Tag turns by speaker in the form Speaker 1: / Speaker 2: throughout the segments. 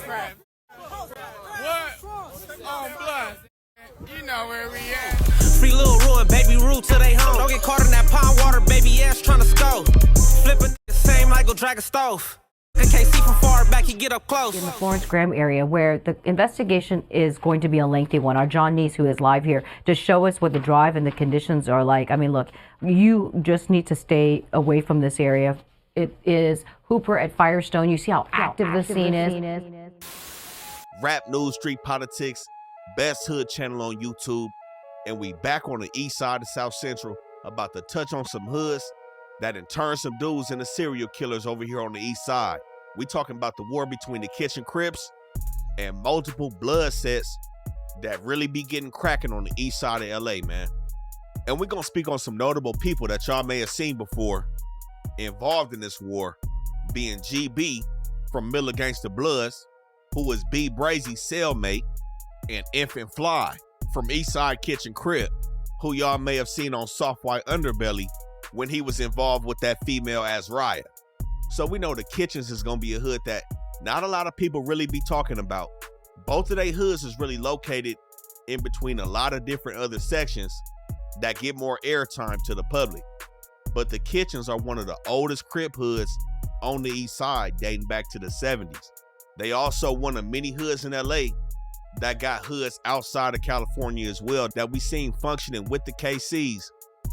Speaker 1: crap. What? On blood. You know where we at.
Speaker 2: Free Lil Ruin, baby Rue till they home. Don't get caught in that pond water, baby ass tryna score. Flipping the same like go drag a stove. I can't see from far back, he get up close.
Speaker 3: In the Florence Graham area, where the investigation is going to be a lengthy one. Our John Neese, who is live here, to show us what the drive and the conditions are like. I mean, look, you just need to stay away from this area. It is Hooper at Firestone. You see how active the scene is.
Speaker 4: Rap news, street politics, best hood channel on YouTube. And we back on the east side of South Central, about to touch on some hoods that in turn some dudes into serial killers over here on the east side. We talking about the war between the Kitchen Crips and multiple blood sets that really be getting cracking on the east side of LA, man. And we're gonna speak on some notable people that y'all may have seen before involved in this war, being GB from Milla Gangsta Bloods, who was B Brazy's cellmate, and Infant Fly from Eastside Kitchen Crip, who y'all may have seen on Soft White Underbelly when he was involved with that female Azariah. So we know the Kitchens is gonna be a hood that not a lot of people really be talking about. Both of their hoods is really located in between a lot of different other sections that get more airtime to the public. But the Kitchens are one of the oldest Crip hoods on the east side, dating back to the 70s. They also one of many hoods in LA that got hoods outside of California as well, that we seen functioning with the KCs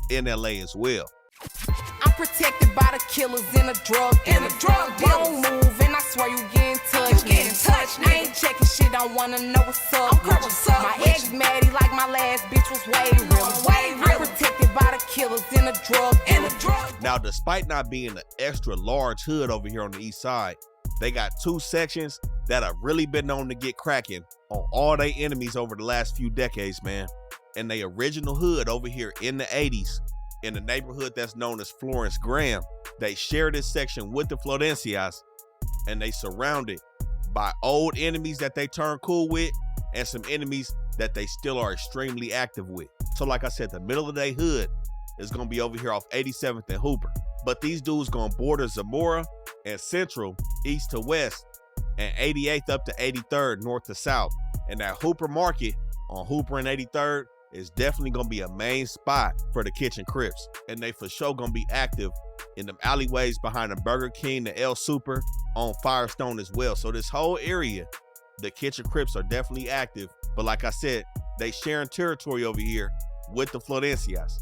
Speaker 4: in LA as well.
Speaker 5: I'm protected by the killers in a drug don't move, and I swear you getting touched. I ain't checking shit, I wanna know what's up. My ex Maddie like my last bitch was way real. I'm protected by the killers in a drug
Speaker 4: Now, despite not being an extra large hood over here on the east side, they got two sections that have really been known to get cracking on all their enemies over the last few decades, man. And they original hood over here in the 80s, in the neighborhood that's known as Florence Graham, they share this section with the Florencias, and they surrounded by old enemies that they turn cool with and some enemies that they still are extremely active with. So like I said, the middle of their hood is gonna be over here off 87th and Hooper. But these dudes gonna border Zamora and Central, east to west, and 88th up to 83rd, north to south. And that Hooper Market on Hooper and 83rd is definitely gonna be a main spot for the Kitchen Crips. And they for sure gonna be active in them alleyways behind the Burger King, the El Super, on Firestone as well. So this whole area, the Kitchen Crips are definitely active. But like I said, they sharing territory over here with the Florencias,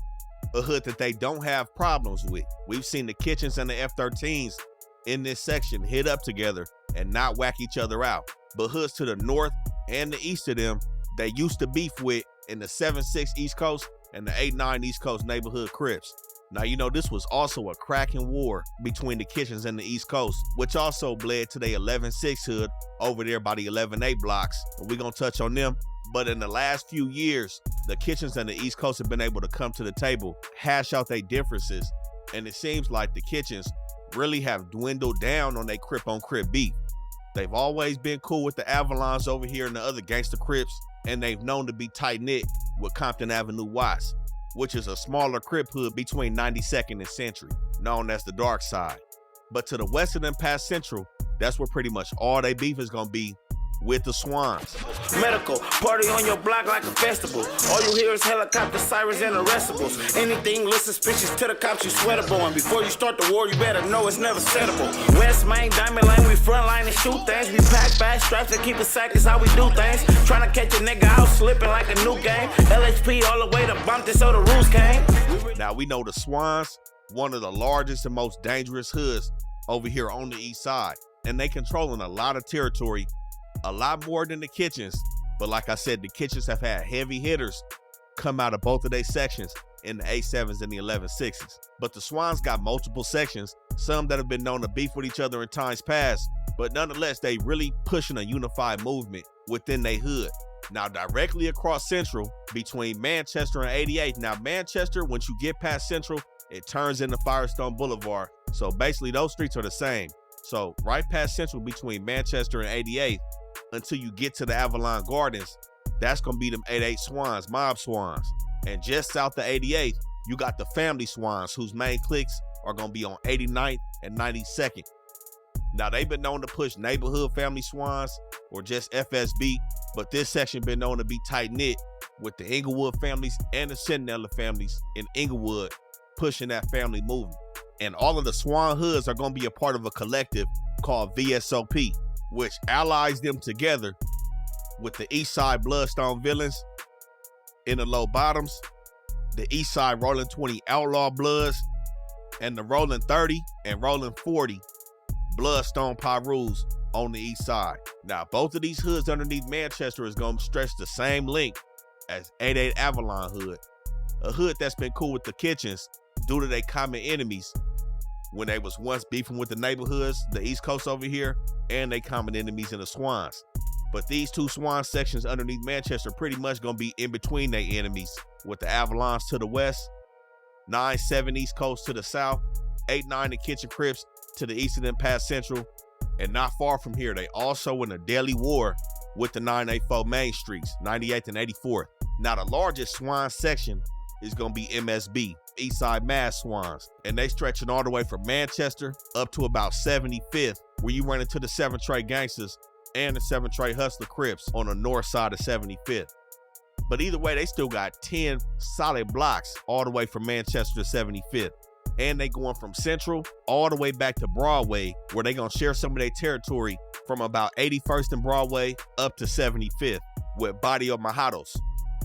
Speaker 4: a hood that they don't have problems with. We've seen the Kitchens and the F-13s in this section hit up together and not whack each other out. But hoods to the north and the east of them, they used to beef with in the 7-6 East Coast and the 8-9 East Coast neighborhood Crips. Now, you know, this was also a cracking war between the Kitchens and the East Coast, which also bled to the 11-6 hood over there by the 11-8 blocks. We're gonna touch on them. But in the last few years, the Kitchens and the East Coast have been able to come to the table, hash out their differences, and it seems like the Kitchens really have dwindled down on their Crip on Crip beef. They've always been cool with the Avalons over here and the other gangster Crips, and they've known to be tight-knit with Compton Avenue Watts, which is a smaller Crip hood between 92nd and Century, known as the Dark Side. But to the west of them past Central, that's where pretty much all they beef is gonna be, with the Swans.
Speaker 2: Medical, party on your block like a festival. All you hear is helicopter sirens and arrestables. Anything look suspicious to the cops, you sweatable. And before you start the war, you better know it's never settable. West Main, Diamond Lane, we front line and shoot things. We pack fast straps and keep it sack, is how we do things. Trying to catch a nigga out slipping like a new game. LHP all the way to Bumpton so the rules came.
Speaker 4: Now we know the Swans, one of the largest and most dangerous hoods over here on the east side. And they controlling a lot of territory, a lot more than the Kitchens. But like I said, the Kitchens have had heavy hitters come out of both of their sections in the 8-7s and the 11-6s. But the Swans got multiple sections, some that have been known to beef with each other in times past, but nonetheless, they really pushing a unified movement within their hood. Now, directly across Central, between Manchester and 88. Now, Manchester, once you get past Central, it turns into Firestone Boulevard. So basically, those streets are the same. So right past Central, between Manchester and 88, until you get to the Avalon Gardens, that's gonna be them 88 Swans, mob Swans. And just south of 88, you got the family Swans, whose main cliques are gonna be on 89th and 92nd. Now, they've been known to push neighborhood family Swans or just FSB, but this section been known to be tight-knit with the Inglewood families and the Sentinella families in Inglewood pushing that family movement. And all of the Swan hoods are going to be a part of a collective called VSOP, which allies them together with the Eastside Bloodstone Villains in the low bottoms, the Eastside Rolling 20 Outlaw Bloods, and the Rolling 30 and Rolling 40 Bloodstone Pyrus on the east side. Now, both of these hoods underneath Manchester is going to stretch the same length as 88 Avalon Hood, a hood that's been cool with the Kitchens due to their common enemies when they was once beefing with the neighborhoods, the East Coast over here, and they common enemies in the Swans. But these two Swan sections underneath Manchester pretty much going to be in between their enemies, with the Avalons to the west, 9-7 East Coast to the south, 8-9 the Kitchen Crips to the east of them past Central, and not far from here, they also in a deadly war with the 984 Main Streets, 98th and 84th. Now, the largest Swan section is going to be MSB, Eastside Mass Swans, and they stretching all the way from Manchester up to about 75th, where you run into the 7 Trey Gangsters and the 7 Trey Hustler Crips on the north side of 75th. But either way, they still got 10 solid blocks all the way from Manchester to 75th. And they going from Central all the way back to Broadway, where they gonna share some of their territory from about 81st and Broadway up to 75th with Barrio Majados.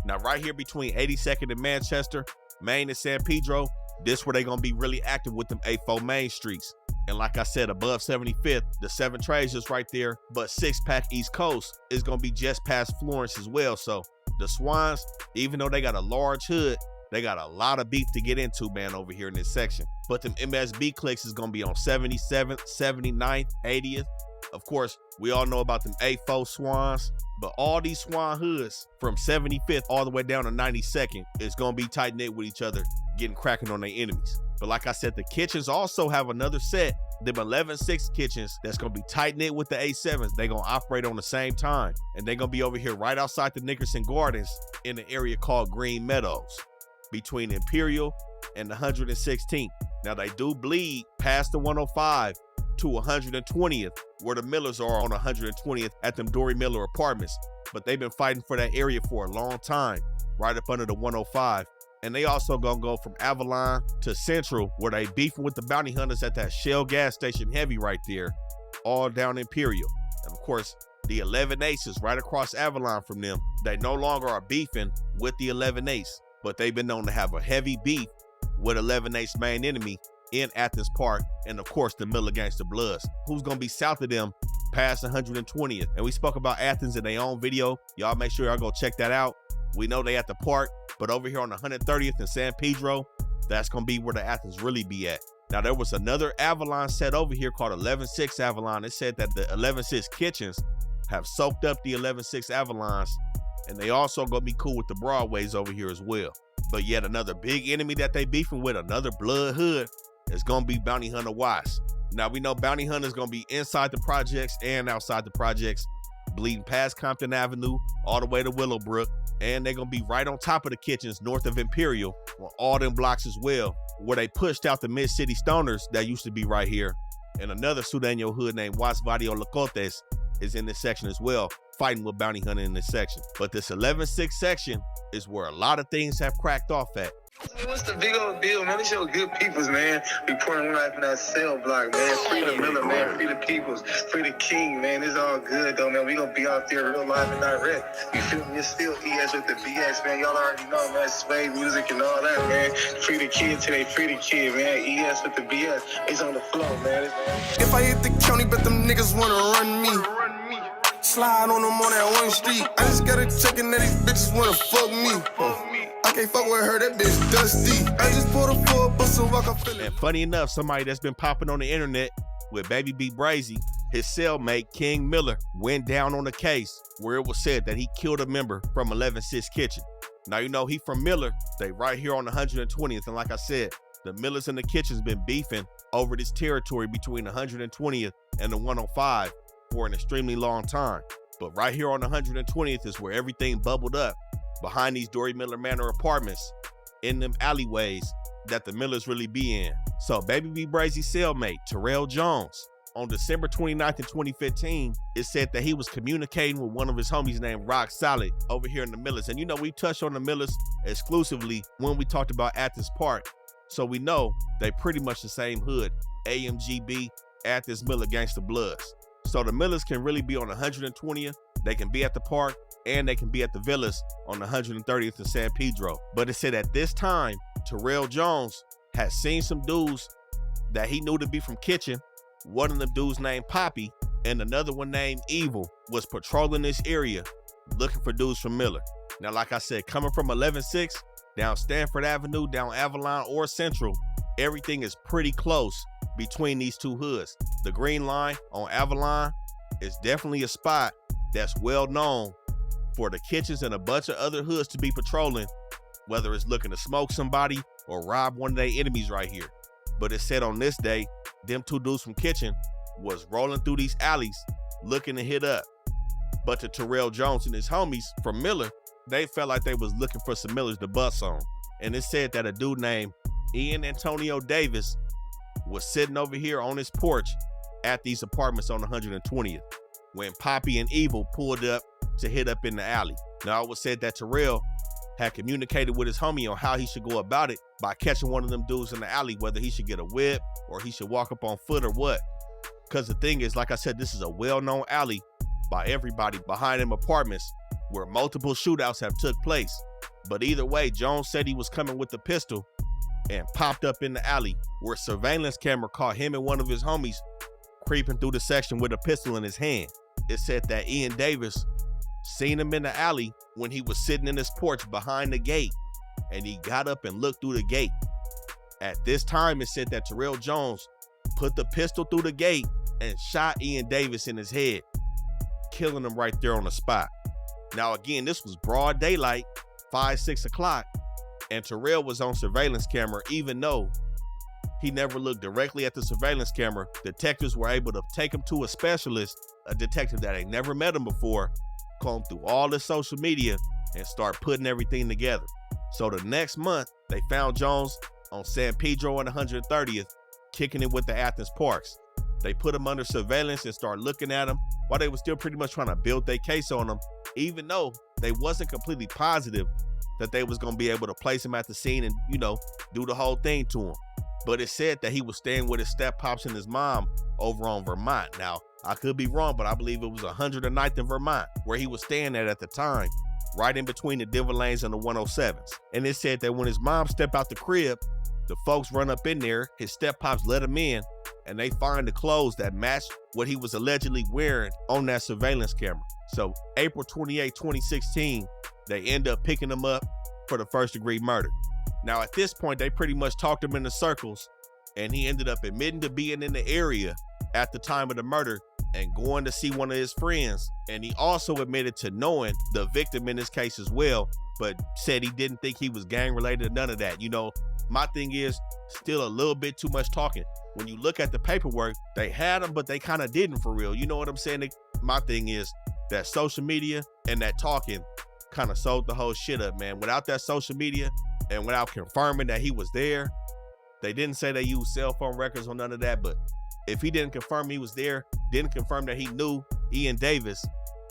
Speaker 4: Now, right here between 82nd and Manchester, Main and San Pedro, this where they gonna be really active with them 84 Main Streets. And like I said, above 75th, the 7 Trays is right there, but 6-pack East Coast is gonna be just past Florence as well. So the Swans, even though they got a large hood, they got a lot of beef to get into, man, over here in this section. But them MSB clicks is going to be on 77th, 79th, 80th. Of course, we all know about them 84 Swans, but all these Swan hoods from 75th all the way down to 92nd is going to be tight-knit with each other, getting cracking on their enemies. But like I said, the Kitchens also have another set, them 11-6 Kitchens, that's going to be tight-knit with the 87s. They're going to operate on the same time, and they're going to be over here right outside the Nickerson Gardens in an area called Green Meadows, between Imperial and the 116th. Now, they do bleed past the 105 to 120th, where the Millers are on 120th at them Dory Miller apartments. But they've been fighting for that area for a long time, right up under the 105. And they also gonna go from Avalon to Central, where they beefing with the bounty hunters at that Shell gas station heavy right there, all down Imperial. And of course, the 11 Aces right across Avalon from them, they no longer are beefing with the 11 Ace, but they've been known to have a heavy beef with 11 Ace main enemy in Athens Park, and of course the Milla Gangster Bloods, who's gonna be south of them past 120th. And we spoke about Athens in their own video. Y'all make sure y'all go check that out. We know they at the park, but over here on the 130th and San Pedro, that's gonna be where the Athens really be at. Now, there was another Avalon set over here called 11-6 Avalon. It said that the 11-6 Kitchens have soaked up the 11-6 Avalons, and they also gonna be cool with the Broadways over here as well. But yet another big enemy that they beefing with, another blood hood, is gonna be Bounty Hunter Wise. Now, we know Bounty Hunter is gonna be inside the projects and outside the projects, bleeding past Compton Avenue all the way to Willowbrook, and they're gonna be right on top of the Kitchens north of Imperial on all them blocks as well, where they pushed out the Mid-City Stoners that used to be right here. And another Sudeño hood named Wasvadio Lacotes is in this section as well, fighting with Bounty Hunter in this section. But this 11-6 section is where a lot of things have cracked off at.
Speaker 6: What's the big old deal, man? This show good peoples, man. We pouring life in that cell block, man. Free the Miller, man. Free the peoples. Free the king, man. It's all good, though, man. We gonna be out there real live and direct. You feel me? It's still ES with the BS, man. Y'all already know, man. Spade music and all that, man. Free the kid today. Free the kid, man. ES with the BS. It's on the floor, man.
Speaker 7: If I hit the county, bet them niggas wanna run me. Slide on them on that one street. I just gotta checkin' that these bitches wanna fuck me. I can't fuck with her, that bitch dusty. I just pulled a full bus so I can feel it.
Speaker 4: And funny enough, somebody that's been popping on the internet with Baby B Brazy, his cellmate King Miller went down on a case where it was said that he killed a member from 11-6 Kitchen. Now, you know, he from Miller. They right here on the 120th. And like I said, the Millers and the Kitchens been beefing over this territory between the 120th and the 105 for an extremely long time. But right here on the 120th is where everything bubbled up, behind these Dory Miller Manor apartments, in them alleyways that the Millers really be in. So Baby B Brazy's cellmate, Terrell Jones, On December 29th in 2015, it said that he was communicating with one of his homies named Rock Solid over here in the Millas. And you know, we touched on the Millas exclusively when we talked about Athens Park. So we know they pretty much the same hood, AMGB, Athens, Milla, Gangsta Bloods. So the Millas can really be on 120th, they can be at the park, and they can be at the Villas on 130th and San Pedro. But it said at this time, Terrell Jones had seen some dudes that he knew to be from Kitchen. One of them dudes named Poppy and another one named Evil was patrolling this area looking for dudes from Miller. Now, like I said, coming from 11-6, down Stanford Avenue, down Avalon or Central, everything is pretty close between these two hoods. The Green Line on Avalon is definitely a spot that's well known for the Kitchens and a bunch of other hoods to be patrolling, whether it's looking to smoke somebody or rob one of their enemies right here. But it said on this day, them two dudes from Kitchen was rolling through these alleys looking to hit up. But to Terrell Jones and his homies from Miller, they felt like they was looking for some Millers to bust on. And it said that a dude named Ian Antonio Davis was sitting over here on his porch at these apartments on 120th when Poppy and Evil pulled up to hit up in the alley. Now, it was said that Terrell had communicated with his homie on how he should go about it by catching one of them dudes in the alley, whether he should get a whip or he should walk up on foot or what. Because the thing is, like I said, this is a well-known alley by everybody behind them apartments where multiple shootouts have took place. But either way, Jones said he was coming with the pistol and popped up in the alley where a surveillance camera caught him and one of his homies creeping through the section with a pistol in his hand. It said that Ian Davis seen him in the alley when he was sitting in his porch behind the gate, and he got up and looked through the gate. At this time, it said that Terrell Jones put the pistol through the gate and shot Ian Davis in his head, killing him right there on the spot. Now again, this was broad daylight, 5-6 o'clock, and Terrell was on surveillance camera. Even though he never looked directly at the surveillance camera, detectives were able to take him to a specialist, a detective that ain't never met him before, comb through all the social media and start putting everything together. So the next month, they found Jones on San Pedro and 130th, kicking it with the Athens Parks. They put him under surveillance and started looking at him while they were still pretty much trying to build their case on him, even though they wasn't completely positive that they was gonna be able to place him at the scene and, you know, do the whole thing to him. But it said that he was staying with his step-pops and his mom over on Vermont. Now, I could be wrong, but I believe it was 109th in Vermont where he was staying at the time, right in between the Denver lanes and the 107s. And it said that when his mom stepped out the crib, the folks run up in there, his step-pops let him in, and they find the clothes that matched what he was allegedly wearing on that surveillance camera. So April 28, 2016, they end up picking him up for the first-degree murder. Now, at this point, they pretty much talked him into circles, and he ended up admitting to being in the area at the time of the murder and going to see one of his friends. And he also admitted to knowing the victim in this case as well, but said he didn't think he was gang-related or none of that. You know, my thing is still a little bit too much talking. When you look at the paperwork, they had him, but they kind of didn't for real. You know what I'm saying? My thing is that social media and that talking kind of sold the whole shit up, man. Without that social media and without confirming that he was there, they didn't say they used cell phone records or none of that, but if he didn't confirm he was there, didn't confirm that he knew Ian Davis,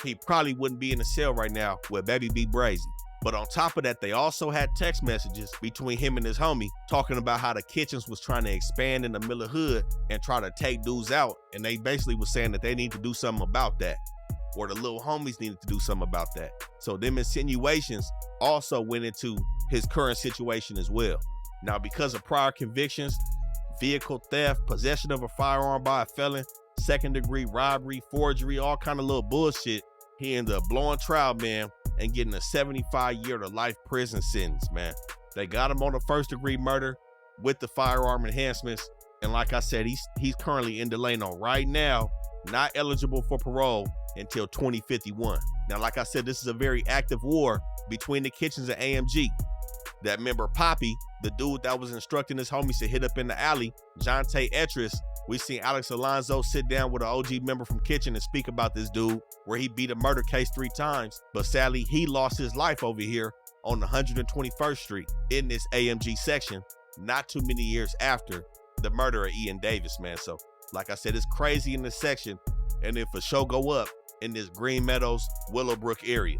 Speaker 4: he probably wouldn't be in the cell right now with Baby B Brazy. But on top of that, they also had text messages between him and his homie talking about how the Kitchens was trying to expand in the Miller hood and try to take dudes out. And they basically was saying that they need to do something about that, or the little homies needed to do something about that. So them insinuations also went into his current situation as well. Now, because of prior convictions, vehicle theft, possession of a firearm by a felon, second-degree robbery, forgery, all kind of little bullshit, he ended up blowing trial, man, and getting a 75-year to life prison sentence, man. They got him on a first-degree murder with the firearm enhancements, and like I said, he's currently in Delano right now, not eligible for parole until 2051. Now, like I said, this is a very active war between the Kitchens and AMG. That member Poppy, the dude that was instructing his homies to hit up in the alley, Jonte Etris, we seen Alex Alonzo sit down with an OG member from Kitchen and speak about this dude where he beat a murder case 3 times, but sadly he lost his life over here on 121st Street in this AMG section not too many years after the murder of Ian Davis, man. So Like I said, it's crazy in this section, and if a show go up in this Green Meadows, Willowbrook area.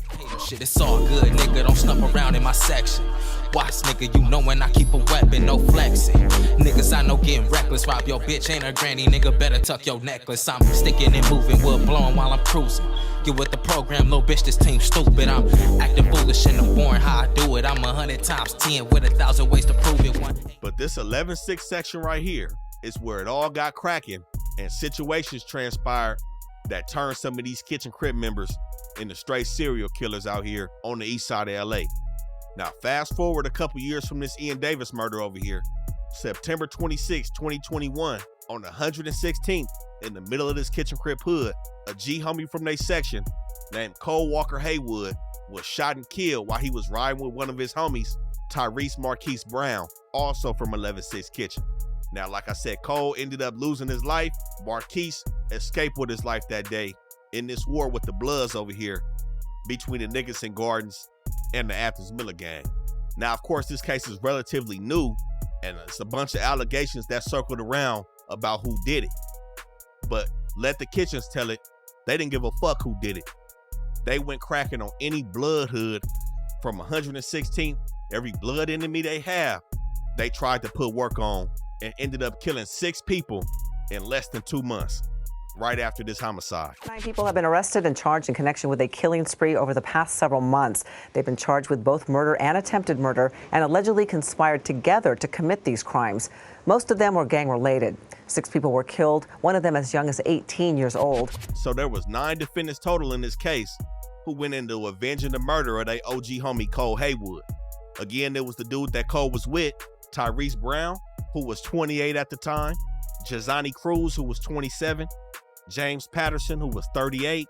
Speaker 8: Shit, it's all good, nigga. Don't snuff around in my section. Watch, nigga, you know when I keep a weapon, no flexing. Niggas I know getting reckless, rob your bitch, ain't her granny, nigga, better tuck your necklace. I'm sticking and moving, wood blowing while I'm cruising. Get with the program, little bitch, this team stupid. I'm acting foolish and I'm boring how I do it. I'm 100 times 10 with 1,000 ways to prove it.
Speaker 4: But this 11-6 section right here is where it all got cracking and situations transpired that turned some of these kitchen Crip members into straight serial killers out here on the east side of LA. Now, fast forward a couple years from this Ian Davis murder over here, September 26, 2021, on the 116th, in the middle of this kitchen Crip hood, a G homie from their section named Cole Walker Haywood was shot and killed while he was riding with one of his homies, Tyrese Marquise Brown, also from 11-6 Kitchen. Now, like I said, Cole ended up losing his life. Marquise escaped with his life that day in this war with the Bloods over here between the Nickerson Gardens and the Athens Miller gang. Now, of course, this case is relatively new, and it's a bunch of allegations that circled around about who did it. But let the Kitchens tell it, they didn't give a fuck who did it. They went cracking on any blood hood from 116th, every blood enemy they have, they tried to put work on and ended up killing 6 people in less than 2 months, right after this homicide.
Speaker 9: 9 people have been arrested and charged in connection with a killing spree over the past several months. They've been charged with both murder and attempted murder and allegedly conspired together to commit these crimes. Most of them were gang-related. 6 people were killed, one of them as young as 18 years old.
Speaker 4: So there was 9 defendants total in this case who went into avenging the murder of their OG homie Cole Haywood. Again, there was the dude that Cole was with, Tyrese Brown, who was 28 at the time, Jazani Cruz, who was 27, James Patterson, who was 38,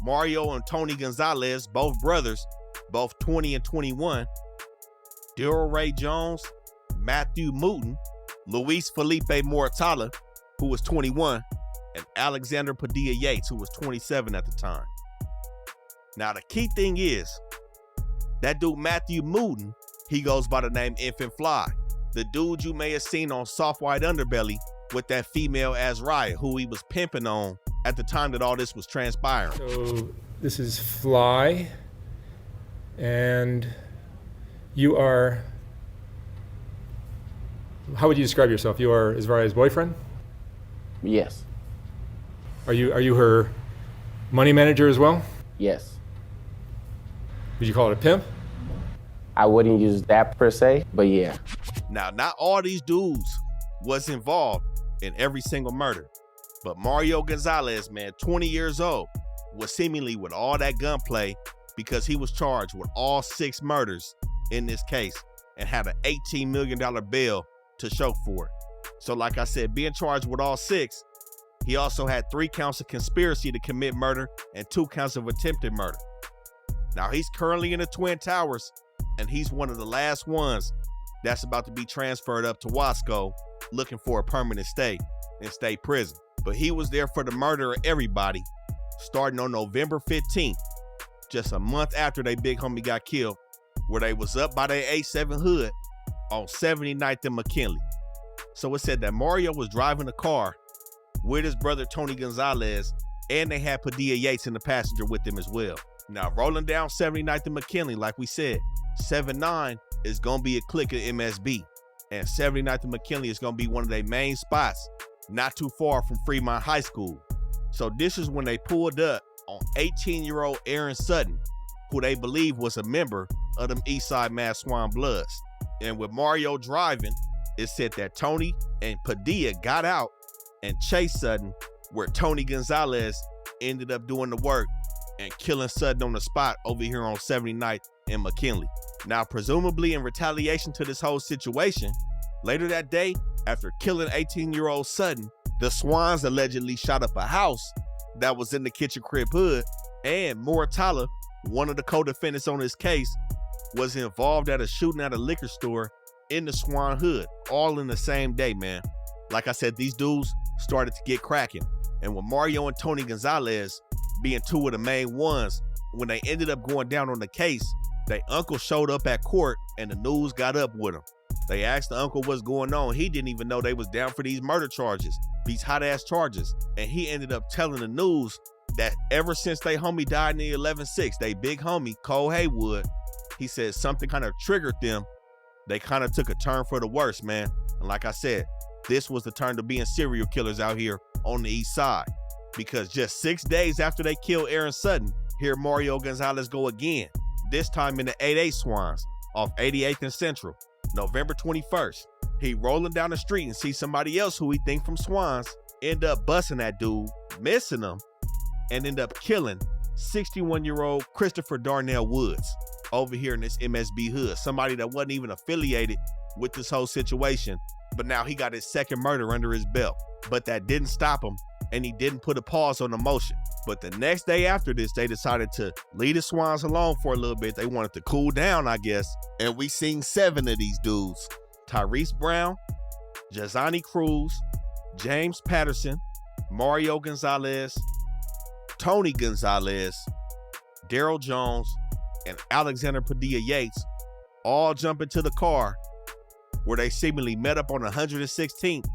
Speaker 4: Mario and Tony Gonzalez, both brothers, both 20 and 21, Daryl Ray Jones, Matthew Mooten, Luis Felipe Moratala, who was 21, and Alexander Padilla Yates, who was 27 at the time. Now, the key thing is, that dude Matthew Mooten, he goes by the name Infant Fly, the dude you may have seen on Soft White Underbelly with that female Azariah, who he was pimping on at the time that all this was transpiring.
Speaker 10: So this is Fly, and you are, how would you describe yourself? You are Azariah's boyfriend?
Speaker 11: Yes.
Speaker 10: Are you her money manager as well?
Speaker 11: Yes.
Speaker 10: Would you call it a pimp?
Speaker 11: I wouldn't use that per se, but yeah.
Speaker 4: Now, not all these dudes was involved in every single murder, but Mario Gonzalez, man, 20 years old, was seemingly with all that gunplay because he was charged with all 6 murders in this case and had an $18 million bail to show for it. So like I said, being charged with all 6, he also had 3 counts of conspiracy to commit murder and 2 counts of attempted murder. Now, he's currently in the Twin Towers, and he's one of the last ones that's about to be transferred up to Wasco looking for a permanent stay in state prison. But he was there for the murder of everybody starting on November 15th, just a month after they big homie got killed, where they was up by their A7 hood on 79th and McKinley. So it said that Mario was driving a car with his brother Tony Gonzalez, and they had Padilla Yates in the passenger with them as well. Now, rolling down 79th and McKinley, like we said, 7-9 is going to be a clique of MSB. And 79th and McKinley is going to be one of their main spots, not too far from Fremont High School. So this is when they pulled up on 18-year-old Aaron Sutton, who they believe was a member of them Eastside Mass Swan Bloods. And with Mario driving, it said that Tony and Padilla got out and chased Sutton, where Tony Gonzalez ended up doing the work and killing Sutton on the spot over here on 79th and McKinley. Now, presumably in retaliation to this whole situation, later that day, after killing 18-year-old Sutton, the Swans allegedly shot up a house that was in the kitchen Crip hood, and Moratala, one of the co-defendants on this case, was involved at a shooting at a liquor store in the Swan hood, all in the same day, man. Like I said, these dudes started to get cracking. And with Mario and Tony Gonzalez being 2 of the main ones, when they ended up going down on the case, their uncle showed up at court and the news got up with him. They asked the uncle what's going on. He didn't even know they was down for these murder charges, these hot ass charges. And he ended up telling the news that ever since they homie died in the 11-6, they big homie, Cole Haywood, he said something kind of triggered them. They kind of took a turn for the worse, man. And like I said, this was the turn to being serial killers out here on the east side. Because just 6 days after they killed Aaron Sutton, here Mario Gonzalez go again, this time in the 8-8 Swans off 88th and Central, November 21st. He rolling down the street and see somebody else who he think from Swans, end up busting that dude, missing him, and end up killing 61-year-old Christopher Darnell Woods over here in this MSB hood. Somebody that wasn't even affiliated with this whole situation, but now he got his second murder under his belt. But that didn't stop him, and he didn't put a pause on the motion. But the next day after this, they decided to leave the Swans alone for a little bit. They wanted to cool down, I guess. And we seen 7 of these dudes: Tyrese Brown, Jazani Cruz, James Patterson, Mario Gonzalez, Tony Gonzalez, Daryl Jones, and Alexander Padilla Yates all jump into the car where they seemingly met up on 116th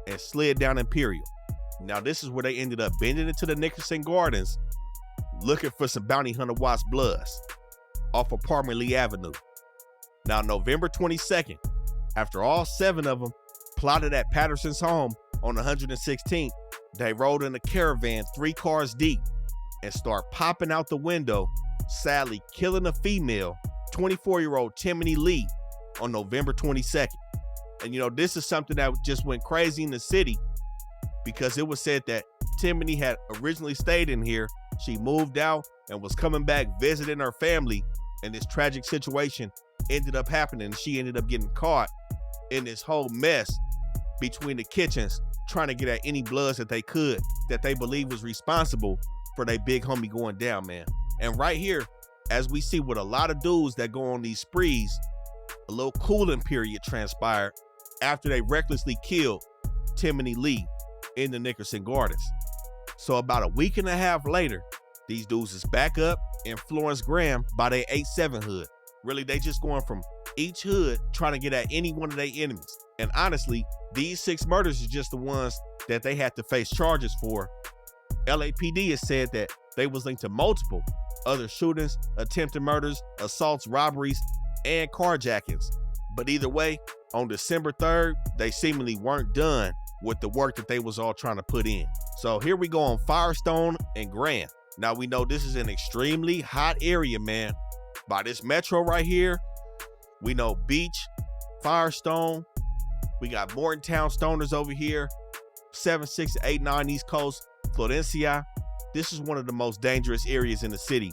Speaker 4: and slid down Imperial. Now, this is where they ended up bending into the Nickerson Gardens looking for some bounty hunter Watts Bloods off of Parmelee Avenue. Now, November 22nd, after all 7 of them plotted at Patterson's home on 116th, they rode in a caravan 3 cars deep and start popping out the window, sadly killing a female, 24-year-old Timothy Lee, on November 22nd. And you know, this is something that just went crazy in the city because it was said that Timothy had originally stayed in here. She moved out and was coming back visiting her family, and this tragic situation ended up happening. She ended up getting caught in this whole mess between the kitchens, trying to get at any bloods that they could that they believe was responsible for their big homie going down, man. And right here, as we see with a lot of dudes that go on these sprees, a little cooling period transpired after they recklessly killed Timothy Lee in the Nickerson Gardens. So about a week and a half later, these dudes is back up in Florence Graham by their 8-7 hood. Really, they just going from each hood trying to get at any one of their enemies. And honestly, these 6 murders are just the ones that they had to face charges for. LAPD has said that they was linked to multiple other shootings, attempted murders, assaults, robberies, and carjackings. But either way, on December 3rd, they seemingly weren't done with the work that they was all trying to put in. So here we go on Firestone and Grand. Now we know this is an extremely hot area, man. By this metro right here, we know Beach, Firestone, we got Mortontown Stoners over here, 7689 East Coast, Florencia. This is one of the most dangerous areas in the city.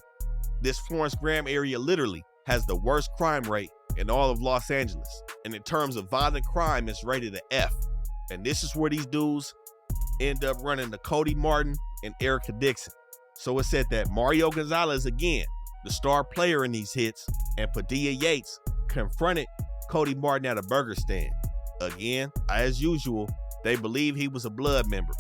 Speaker 4: This Florence Graham area literally has the worst crime rate in all of Los Angeles. And in terms of violent crime, it's rated an F. And this is where these dudes end up running to Cody Martin and Erica Dixon. So it said that Mario Gonzalez, again, the star player in these hits, and Padilla Yates confronted Cody Martin at a burger stand. Again, as usual, they believe he was a blood member.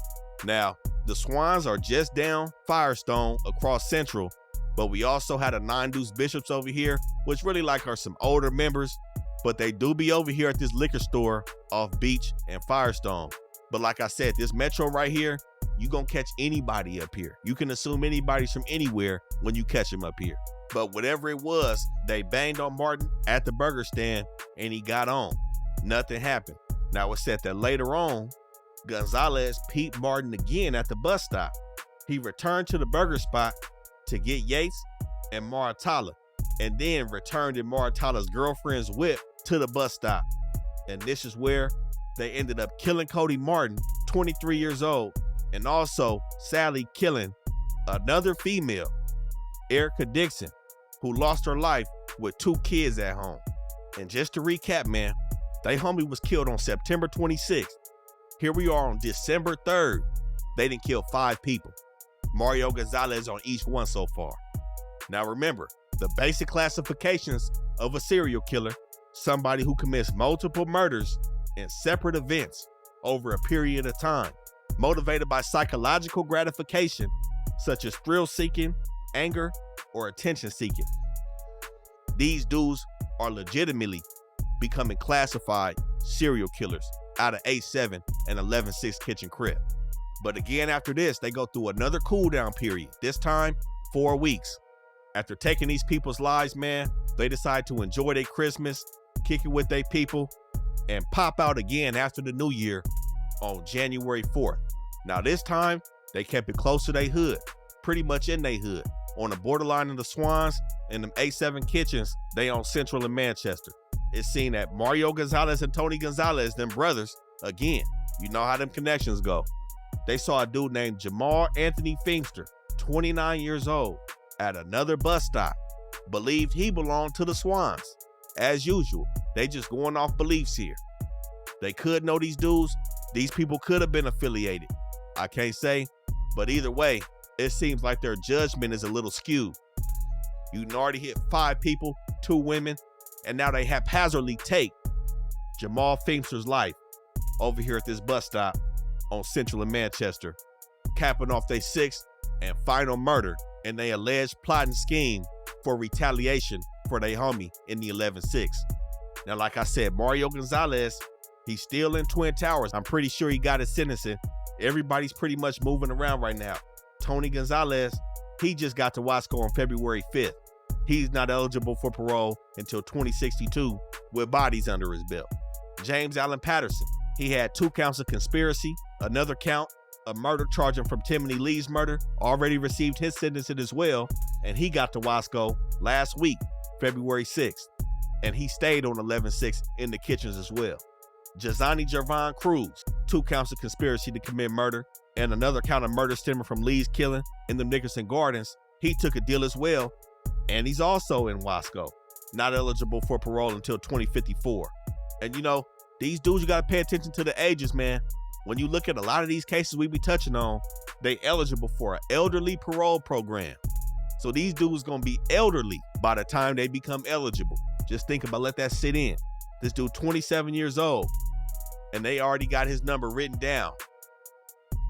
Speaker 4: Now, the Swans are just down Firestone across Central, but we also had a 9 Deuce Bishops over here, which really like are some older members, but they do be over here at this liquor store off Beach and Firestone. But like I said, this metro right here, you gonna catch anybody up here. You can assume anybody's from anywhere when you catch him up here. But whatever it was, they banged on Martin at the burger stand and he got on. Nothing happened. Now it's said that later on, Gonzalez peeped Martin again at the bus stop. He returned to the burger spot to get Yates and Maratala, and then returned in Maratala's girlfriend's whip to the bus stop. And this is where they ended up killing Cody Martin, 23 years old, and also sadly killing another female, Erica Dixon, who lost her life with 2 kids at home. And just to recap, man, they homie was killed on September 26th. Here we are on December 3rd. They didn't kill 5 people. Mario Gonzalez on each one so far. Now remember, the basic classifications of a serial killer: somebody who commits multiple murders in separate events over a period of time, motivated by psychological gratification, such as thrill-seeking, anger, or attention-seeking. These dudes are legitimately becoming classified serial killers out of 8-7 and 11-6 kitchen Crip. But again, after this, they go through another cool down period, this time 4 weeks. After taking these people's lives, man, they decide to enjoy their Christmas, kick it with their people, and pop out again after the new year on January 4th. Now this time, they kept it close to their hood, pretty much in their hood, on the borderline of the Swans and them 8-7 kitchens they on Central in Manchester. It's seen that Mario Gonzalez and Tony Gonzalez, them brothers, again, you know how them connections go. They saw a dude named Jamal Anthony Feimster, 29 years old, at another bus stop, believed he belonged to the Swans. As usual, they just going off beliefs here. They could know these dudes. These people could have been affiliated. I can't say, but either way, it seems like their judgment is a little skewed. You can already hit 5 people, 2 women, and now they haphazardly take Jamal Feimster's life over here at this bus stop on Central in Manchester, capping off their 6th and final murder in their alleged plot and scheme for retaliation for their homie in the 11-6. Now, like I said, Mario Gonzalez, he's still in Twin Towers. I'm pretty sure he got his sentencing. Everybody's pretty much moving around right now. Tony Gonzalez, he just got to Wasco on February 5th. He's not eligible for parole until 2062 with bodies under his belt. James Allen Patterson, he had 2 counts of conspiracy, another count, a murder charging from Timothy Lee's murder, already received his sentencing as well, and he got to Wasco last week, February 6th, and he stayed on 11-6 in the kitchens as well. Jazani Jervon Cruz, 2 counts of conspiracy to commit murder, and another count of murder stemming from Lee's killing in the Nickerson Gardens. He took a deal as well, and he's also in Wasco, not eligible for parole until 2054. And you know, these dudes, you gotta pay attention to the ages, man. When you look at a lot of these cases we be touching on, they eligible for an elderly parole program. So these dudes gonna be elderly by the time they become eligible. Just think about, let that sit in. This dude 27 years old, and they already got his number written down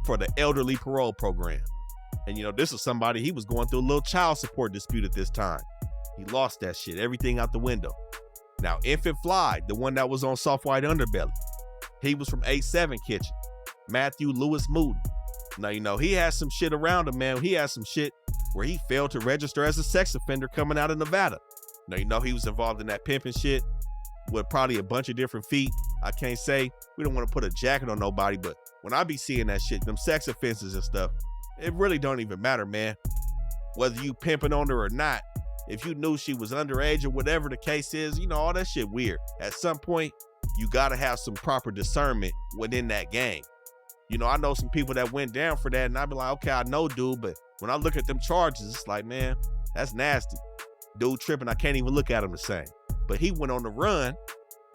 Speaker 4: for the elderly parole program. And you know, this is somebody, he was going through a little child support dispute at this time. He lost that shit, everything out the window. Now, Infant Fly, the one that was on Soft White Underbelly, he was from 8-7 Kitchen. Matthew Lewis Moody. Now, you know, he has some shit around him, man. He has some shit where he failed to register as a sex offender coming out of Nevada. Now, you know, he was involved in that pimping shit with probably a bunch of different feet. I can't say, we don't want to put a jacket on nobody, but when I be seeing that shit, them sex offenses and stuff, it really don't even matter, man. Whether you pimping on her or not, if you knew she was underage or whatever the case is, you know, all that shit weird. At some point, you gotta have some proper discernment within that game. You know, I know some people that went down for that, and I be like, okay, I know dude, but when I look at them charges, it's like, man, that's nasty. Dude tripping, I can't even look at him the same. But he went on the run,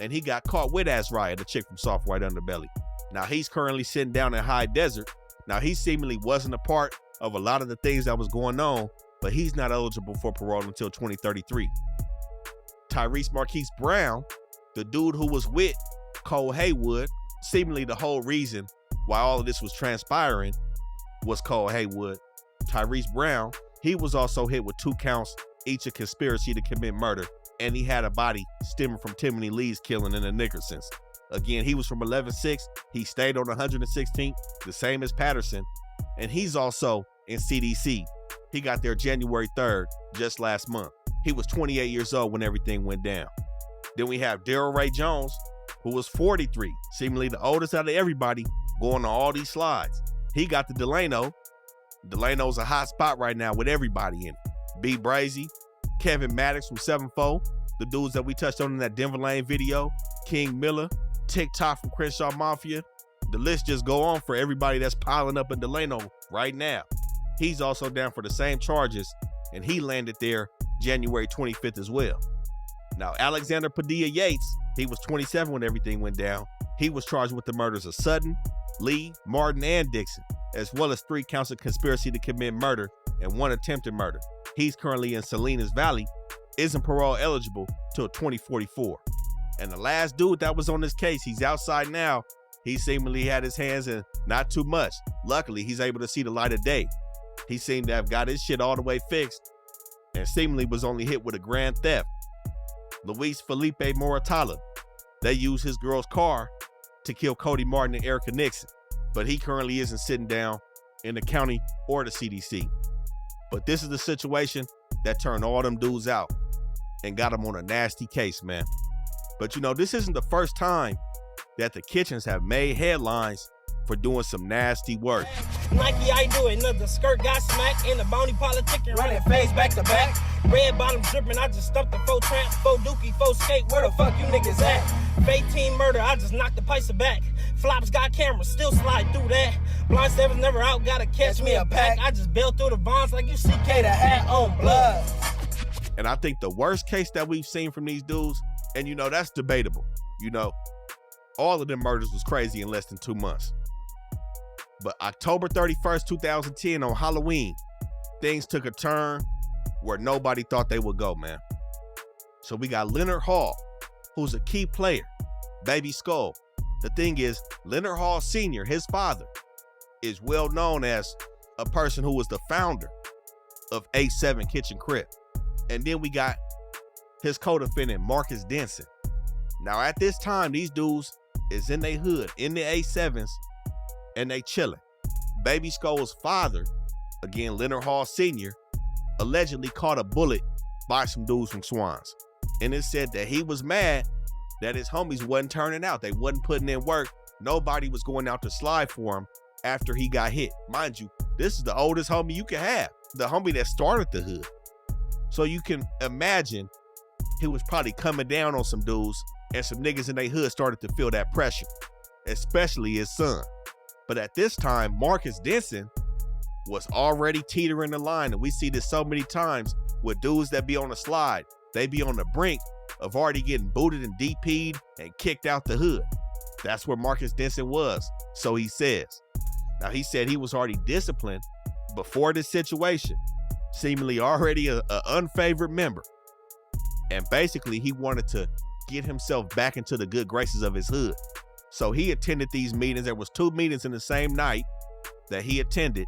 Speaker 4: and he got caught with Ass Riot, the chick from Soft White Underbelly. Now, he's currently sitting down in High Desert. Now, he seemingly wasn't a part of a lot of the things that was going on, but he's not eligible for parole until 2033. Tyrese Marquise Brown, the dude who was with Cole Haywood, seemingly the whole reason why all of this was transpiring was Cole Haywood. Tyrese Brown, he was also hit with 2 counts, each a conspiracy to commit murder, and he had a body stemming from Timothy Lee's killing in the Nickersons. Again, he was from 11-6. He stayed on 116th, the same as Patterson, and he's also in CDC. He got there January 3rd, just last month. He was 28 years old when everything went down. Then we have Daryl Ray Jones, who was 43, seemingly the oldest out of everybody, going on all these slides. He got the Delano. Delano's a hot spot right now with everybody in it. B. Brazy, Kevin Maddox from 7-4, the dudes that we touched on in that Denver Lane video, King Milla, TikTok from Crenshaw Mafia. The list just go on for everybody that's piling up in Delano right now. He's also down for the same charges, and he landed there January 25th as well. Now, Alexander Padilla Yates, he was 27 when everything went down. He was charged with the murders of Sutton, Lee, Martin, and Dixon, as well as 3 counts of conspiracy to commit murder and 1 attempted murder. He's currently in Salinas Valley, isn't parole eligible till 2044. And the last dude that was on this case, he's outside now. He seemingly had his hands in not too much. Luckily, he's able to see the light of day. He seemed to have got his shit all the way fixed and seemingly was only hit with a grand theft. Luis Felipe Moratala, they used his girl's car to kill Cody Martin and Erica Nixon, but he currently isn't sitting down in the county or the CDC. But this is the situation that turned all them dudes out and got them on a nasty case, man. But you know, this isn't the first time that the Kitchens have made headlines for doing some nasty work.
Speaker 12: Nike, I do it. Another skirt got smacked in the bounty politicking, running face back to back. Red bottom dripping, I just stuffed the faux tramp, faux dookie, faux skate. Where the fuck you niggas at? 18 murder, I just knocked the Pacer back. Flops got cameras, still slide through that. Blind Seven's never out, gotta catch me a pack. I just bailed through the bonds like you CK the hat on blood.
Speaker 4: And I think the worst case that we've seen from these dudes, and you know, that's debatable. You know, all of them murders was crazy in less than 2 months. But October 31st, 2010 on Halloween, things took a turn where nobody thought they would go, man. So we got Leonard Hall, who's a key player, Baby Skull. The thing is, Leonard Hall Sr., his father, is well known as a person who was the founder of A7 Kitchen Crip. And then we got his co-defendant, Marcus Denson. Now at this time, these dudes is in their hood, in the A7s, and they chilling. Baby Skull's father, again, Leonard Hall Sr., allegedly caught a bullet by some dudes from Swans. And it said that he was mad that his homies wasn't turning out. They wasn't putting in work. Nobody was going out to slide for him after he got hit. Mind you, this is the oldest homie you can have, the homie that started the hood. So you can imagine he was probably coming down on some dudes, and some niggas in their hood started to feel that pressure, especially his son. But at this time, Marcus Denson was already teetering the line, and we see this so many times with dudes that be on the slide. They be on the brink of already getting booted and DP'd and kicked out the hood. That's where Marcus Denson was, so he says. Now, he said he was already disciplined before this situation, seemingly already an unfavored member. And basically, he wanted to get himself back into the good graces of his hood. So he attended these meetings. There was 2 meetings in the same night that he attended.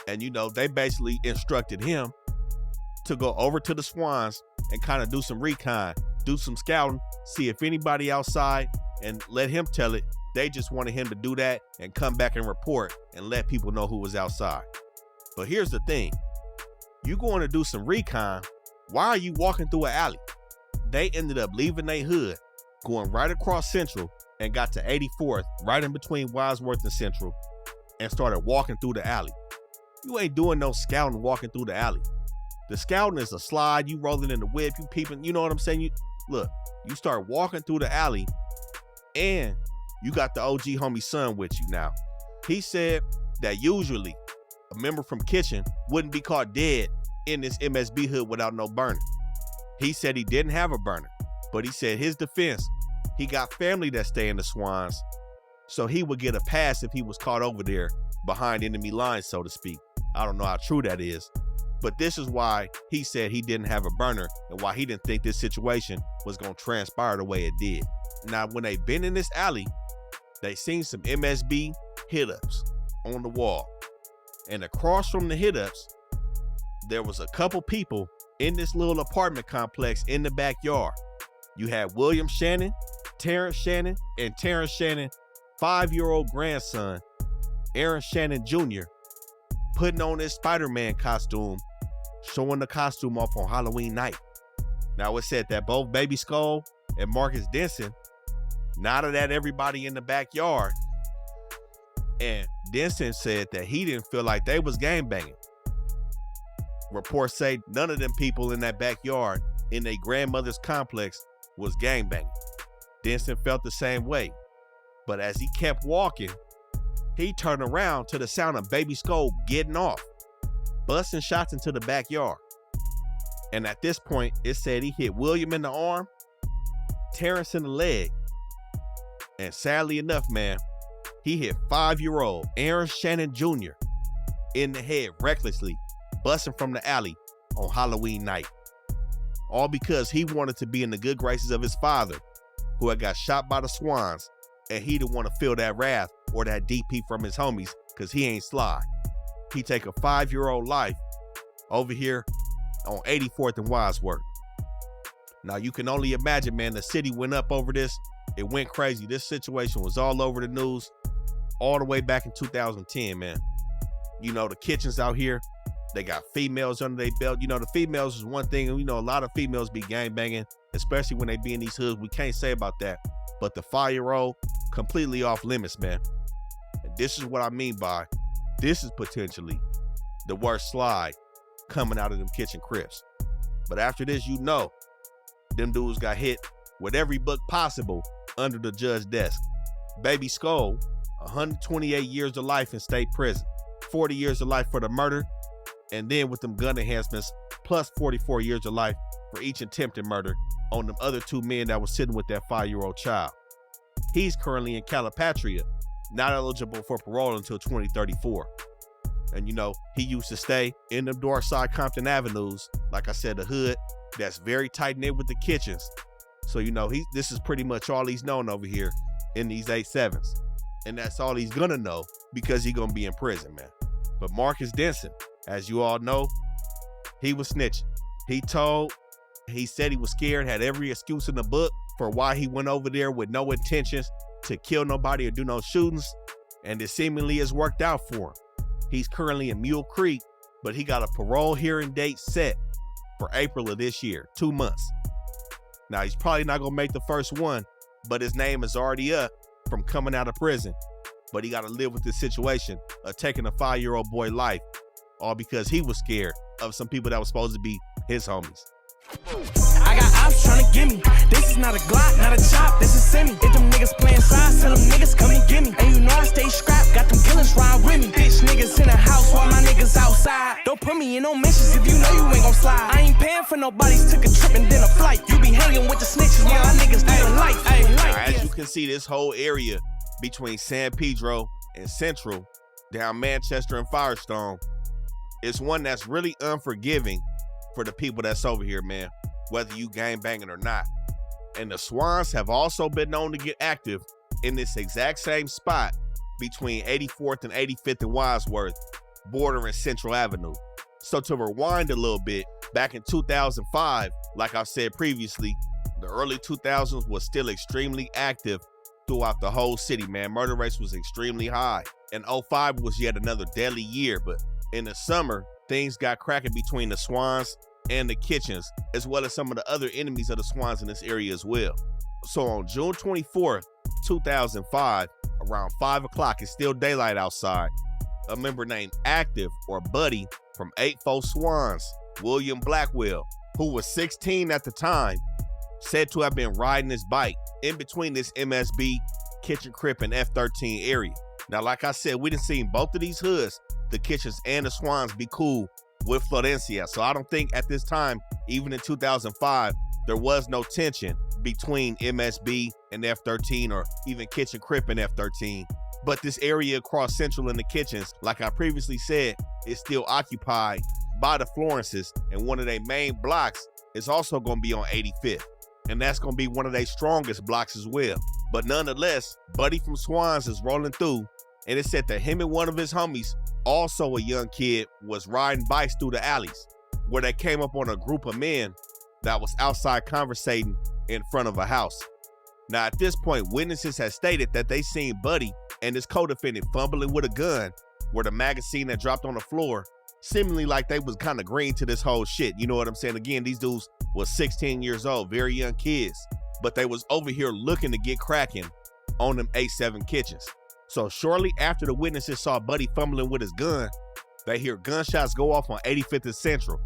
Speaker 4: And, you know, they basically instructed him to go over to the Swans and kind of do some recon, do some scouting, see if anybody outside, and let him tell it. They just wanted him to do that and come back and report and let people know who was outside. But here's the thing. You going to do some recon, why are you walking through an alley? They ended up leaving their hood, going right across Central, and got to 84th, right in between Wadsworth and Central, and started walking through the alley. You ain't doing no scouting walking through the alley. The scouting is a slide, you rolling in the whip, you peeping, you know what I'm saying? You start walking through the alley, and you got the OG homie son with you now. He said that usually a member from Kitchen wouldn't be caught dead in this MSB hood without no burner. He said he didn't have a burner, but he said his defense, he got family that stay in the Swans, so he would get a pass if he was caught over there behind enemy lines, so to speak. I don't know how true that is, but this is why he said he didn't have a burner and why he didn't think this situation was going to transpire the way it did. Now, when they been in this alley, they seen some MSB hit-ups on the wall. And across from the hit-ups, there was a couple people in this little apartment complex in the backyard. You had William Shannon, Terrence Shannon, and Terrence Shannon's 5-year-old grandson, Aaron Shannon Jr., putting on his Spider-Man costume, showing the costume off on Halloween night. Now, it said that both Baby Skull and Marcus Denson nodded at everybody in the backyard, and Denson said that he didn't feel like they was gangbanging. Reports say none of them people in that backyard in their grandmother's complex was gangbanging. Denson felt the same way, but as he kept walking, he turned around to the sound of Baby Skull getting off, busting shots into the backyard. And at this point, it said he hit William in the arm, Terrence in the leg, and sadly enough, man, he hit 5-year-old Aaron Shannon Jr. in the head recklessly, busting from the alley on Halloween night. All because he wanted to be in the good graces of his father, who had got shot by the Swans, and he didn't want to feel that wrath or that DP from his homies because he ain't sly. He take a 5-year-old life over here on 84th and Wadsworth. Now, you can only imagine, man, the city went up over this It went crazy. This situation was all over the news all the way back in 2010, man. You know, the kitchens out here, they got females under their belt. You know, the females is one thing, and you know, a lot of females be gang banging, especially when they be in these hoods. We can't say about that. But the 5-year-old, completely off limits, man. And this is what I mean by, this is potentially the worst slide coming out of them kitchen Crips. But after this, you know, them dudes got hit with every book possible under the judge's desk. Baby Skull, 128 years to life in state prison, 40 years to life for the murder, and then with them gun enhancements, plus 44 years to life for each attempted murder on them other 2 men that was sitting with that 5-year-old child. He's currently in Calipatria, not eligible for parole until 2034. And you know, he used to stay in them Dorside Compton Avenues, like I said, the hood that's very tight-knit with the kitchens. So you know, this is pretty much all he's known over here in these 8-7s. And that's all he's gonna know because he's gonna be in prison, man. But Marcus Denson, as you all know, he was snitching. He said he was scared, had every excuse in the book for why he went over there with no intentions to kill nobody or do no shootings, and it seemingly has worked out for him. He's currently in Mule Creek, but he got a parole hearing date set for April of this year, 2 months. Now, he's probably not gonna make the first one, but his name is already up from coming out of prison. But he gotta live with this situation of taking a 5-year-old boy's life, all because he was scared of some people that was supposed to be his homies.
Speaker 12: I got ops tryna get me. This is not a Glock, not a chop, this is semi. If them niggas playing sides, tell them niggas come and get me. And you know I stay scrapped, got them killers ride with me. Bitch niggas in the house while my niggas outside. Don't put me in no mentions if you know you ain't gon' slide. I ain't paying for nobody's, took a trip and then a flight. You be hanging with the snitches while my niggas living life.
Speaker 4: Now, as you can see, this whole area between San Pedro and Central, down Manchester and Firestone, is one that's really unforgiving for the people that's over here, man, whether you gang banging or not. And the Swans have also been known to get active in this exact same spot between 84th and 85th and Wadsworth, bordering Central Avenue. So to rewind a little bit, back in 2005, like I've said previously, the early 2000s was still extremely active throughout the whole city, man. Murder rates was extremely high. And 05 was yet another deadly year, but in the summer, things got cracking between the Swans and the kitchens, as well as some of the other enemies of the Swans in this area as well. So on June 24th, 2005, around 5 o'clock, it's still daylight outside, a member named Active, or Buddy, from 84 Swans, William Blackwell, who was 16 at the time, said to have been riding his bike in between this MSB, Kitchen Crip, and F13 area. Now, like I said, we done seen both of these hoods, the kitchens and the Swans, be cool with Florencia. So I don't think at this time, even in 2005, there was no tension between MSB and F13, or even Kitchen Crip and F13. But this area across Central and the kitchens, like I previously said, is still occupied by the Florences, and one of their main blocks is also gonna be on 85th. And that's gonna be one of their strongest blocks as well. But nonetheless, Buddy from Swans is rolling through, and it said that him and one of his homies, also a young kid, was riding bikes through the alleys, where they came up on a group of men that was outside conversating in front of a house. Now, at this point, witnesses had stated that they seen Buddy and his co-defendant fumbling with a gun, where the magazine had dropped on the floor, seemingly like they was kind of green to this whole shit. You know what I'm saying? Again, these dudes was 16 years old, very young kids, but they was over here looking to get cracking on them 8-7 kitchens. So shortly after the witnesses saw Buddy fumbling with his gun, they hear gunshots go off on 85th and Central.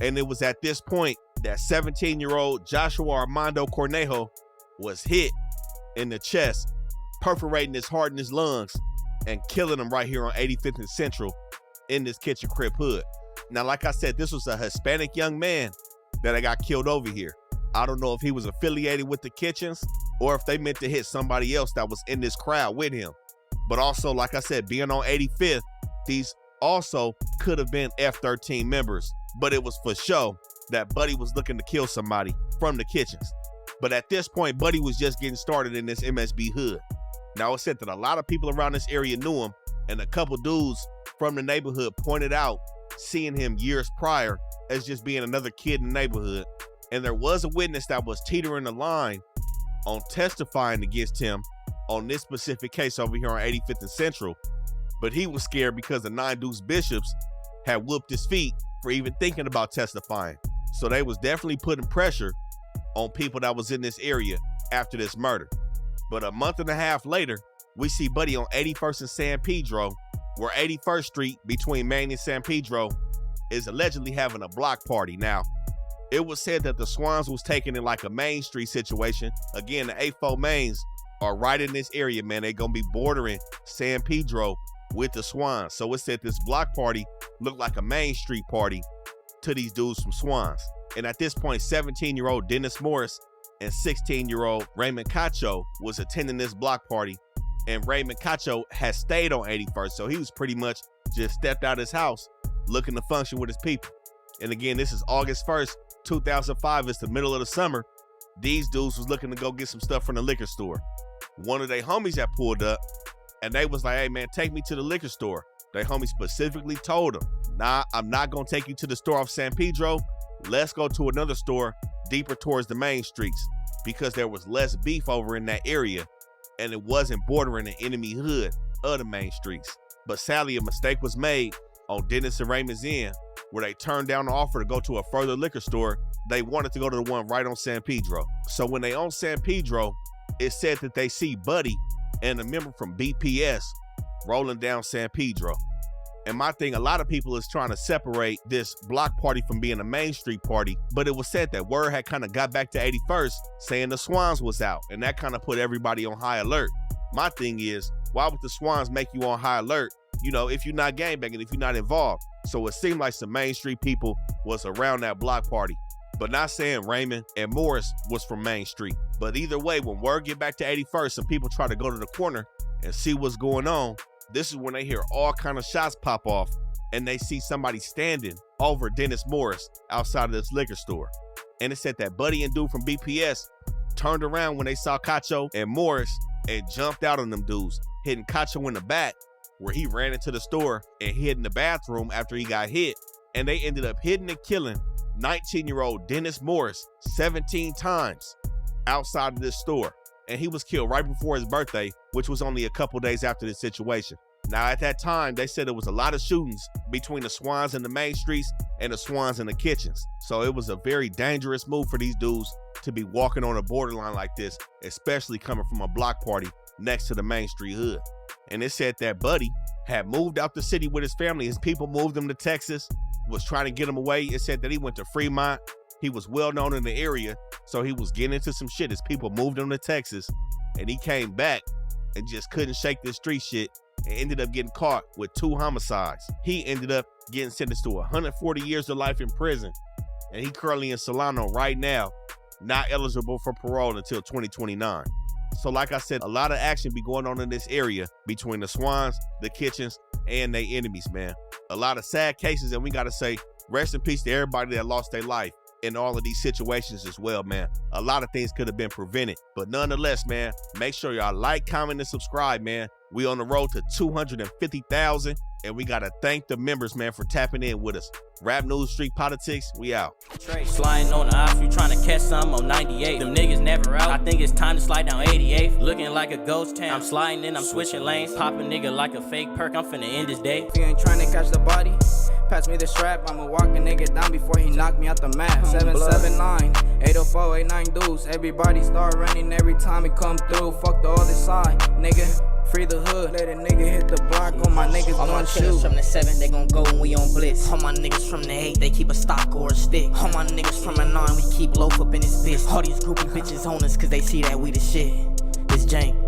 Speaker 4: And it was at this point that 17-year-old Joshua Armando Cornejo was hit in the chest, perforating his heart and his lungs, and killing him right here on 85th and Central in this Kitchen Crip hood. Now, like I said, this was a Hispanic young man that got killed over here. I don't know if he was affiliated with the kitchens or if they meant to hit somebody else that was in this crowd with him. But also, like I said, being on 85th, these also could have been F13 members, but it was for show that Buddy was looking to kill somebody from the kitchens. But at this point, Buddy was just getting started in this MSB hood. Now, it said that a lot of people around this area knew him, and a couple dudes from the neighborhood pointed out seeing him years prior as just being another kid in the neighborhood. And there was a witness that was teetering the line on testifying against him on this specific case over here on 85th and Central, but he was scared because the 9 Deuce Bishops had whooped his feet for even thinking about testifying. So they was definitely putting pressure on people that was in this area after this murder. But a month and a half later, we see Buddy on 81st and San Pedro, where 81st Street between Main and San Pedro is allegedly having a block party. Now, it was said that the Swans was taken in like a Main Street situation. Again, the 84 Mains are right in this area, man. They're going to be bordering San Pedro with the Swans. So it said this block party looked like a Main Street party to these dudes from Swans. And at this point, 17-year-old Dennis Morris and 16-year-old Raymond Cacho was attending this block party. And Raymond Cacho had stayed on 81st, so he was pretty much just stepped out of his house looking to function with his people. And again, this is August 1st, 2005. It's the middle of the summer. These dudes was looking to go get some stuff from the liquor store. One of their homies had pulled up, and they was like, hey, man, take me to the liquor store. Their homie specifically told them, nah, I'm not going to take you to the store off San Pedro. Let's go to another store deeper towards the main streets, because there was less beef over in that area, and it wasn't bordering the enemy hood of the main streets. But sadly, a mistake was made on Dennis and Raymond's end, where they turned down the offer to go to a further liquor store. They wanted to go to the one right on San Pedro. So when they on San Pedro, it said that they see Buddy and a member from BPS rolling down San Pedro. And my thing, a lot of people is trying to separate this block party from being a Main Street party, but it was said that word had kind of got back to 81st saying the Swans was out, and that kind of put everybody on high alert. My thing is, why would the Swans make you on high alert, you know, if you're not gangbanging, if you're not involved? So it seemed like some Main Street people was around that block party, but not saying Raymond and Morris was from Main Street. But either way, when word get back to 81st and people try to go to the corner and see what's going on, this is when they hear all kind of shots pop off, and they see somebody standing over Dennis Morris outside of this liquor store. And it said that Buddy and dude from BPS turned around when they saw Cacho and Morris and jumped out on them dudes, hitting Cacho in the back, where he ran into the store and hid in the bathroom after he got hit. And they ended up hitting and killing 19-year-old Dennis Morris 17 times outside of this store. And he was killed right before his birthday, which was only a couple days after this situation. Now, at that time, they said there was a lot of shootings between the Swans in the main streets and the Swans in the kitchens. So it was a very dangerous move for these dudes to be walking on a borderline like this, especially coming from a block party next to the Main Street hood. And it said that Buddy had moved out the city with his family. His people moved him to Texas, was trying to get him away. It said that he went to Fremont. He was well known in the area, so he was getting into some shit. His people moved him to Texas, and he came back and just couldn't shake this street shit and ended up getting caught with 2 homicides. He ended up getting sentenced to 140 years of life in prison, and he currently in Solano right now, not eligible for parole until 2029. So like I said, a lot of action be going on in this area between the Swans, the kitchens, and their enemies, man. A lot of sad cases, and we gotta say rest in peace to everybody that lost their life in all of these situations as well, man. A lot of things could have been prevented, but nonetheless, man, make sure y'all like, comment, and subscribe, man. We on the road to 250,000, and we gotta thank the members, man, for tapping in with us. Rap News, Street Politics, we out.
Speaker 13: Sliding on the ops, we trying to catch some on 98. Them niggas never out. I think it's time to slide down 88. Looking like a ghost town. I'm sliding in, I'm switching lanes. Popping nigga like a fake perk. I'm finna end this day.
Speaker 14: If you ain't trying to catch the body, pass me the strap. I'ma walk a nigga down before he knock me out the map. 779, 804, 89 dudes. Everybody start running every time he come through. Fuck the other side, nigga. Free the hood, let a nigga hit the block. All my niggas
Speaker 13: all
Speaker 14: gon'
Speaker 13: my
Speaker 14: shoot.
Speaker 13: From the 7, they gon' go when we on blitz. All my niggas from the 8, they keep a stock or a stick. All my niggas from the 9, we keep loaf up in this bitch. All these groupie bitches on us cause they see that we the shit. It's Jank.